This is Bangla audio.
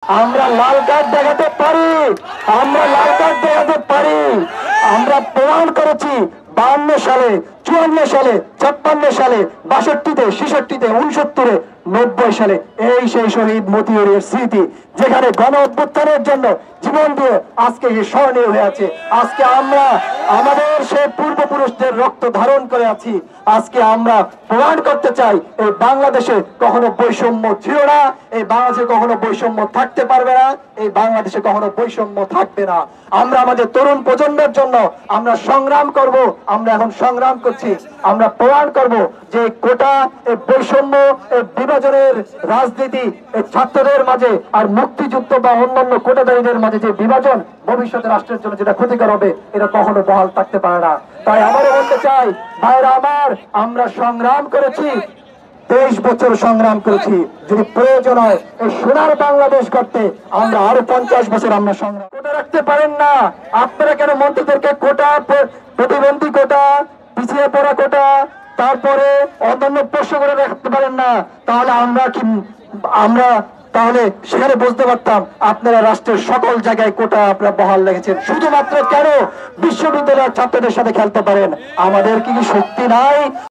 আমরা লাল কার্ড দেখাতে পারি, আমরা লাল কার্ড দেখাতে পারি। আমরা প্রমাণ করেছি 52 সালে, 54 সালে, 56 সালে, 62-তে, 66-তে, 69-এ, 90 সালে এই সেই শহীদ মতিউরের স্মৃতি, যেখানে গণ অভ্যুত্থানের জন্য জীবন দিয়ে আজকে স্মরণীয় হয়ে আছে। আজকে আমরা আমাদের সেই পূর্বপুরুষদের রক্ত ধারণ করে আছি। আজকে আমরা প্রমাণ করতে চাই এই বাংলাদেশে কখনো বৈষম্য ছিল না, এই বাংলাদেশে কখনো বৈষম্য থাকতে পারবে না, এই বাংলাদেশে কখনো বৈষম্য থাকবে না। আমরা আমাদের তরুণ প্রজন্মের জন্য আমরা সংগ্রাম করব, আমরা এখন সংগ্রাম করছি। আমরা প্রমাণ করব যে কোটা, এই বৈষম্য, এই বিভাজনের রাজনীতি, এই ছাত্রদের মাঝে আর মুক্তিযুদ্ধ বা অন্যান্য কোটাধারীদের মাঝে যে বিভাজন ভবিষ্যতে রাষ্ট্রের জন্য যেটা ক্ষতিকর হবে, এটা কখনো বহাল থাকতে পারে না। তাই আমারও বলতে চাই, ভাইরা আমার, আমরা সংগ্রাম করেছি, 23 বছর সংগ্রাম করেছি। যদি প্রয়োজন হয় এই সোনার বাংলাদেশ করতে আমরা আরো 50 বছর আমরা সংগ্রাম। কোটা রাখতে পারেন না আপনারা কেন? মন্ত্রীদেরকে কোটা, প্রতিবন্ধী কোটা, পিছিয়ে পড়া কোটা, তারপরে অন্যান্য প্রশ্ন করে রাখতে পারেন না। তাহলে আমরা তাহলে সেখানে বুঝতে পারতাম আপনারা রাষ্ট্রের সকল জায়গায় কোটা আপনারা বহাল রেখেছেন। শুধুমাত্র কেন বিশ্ববিদ্যালয়ের ছাত্রদের সাথে খেলতে পারেন? আমাদের কি শক্তি নাই?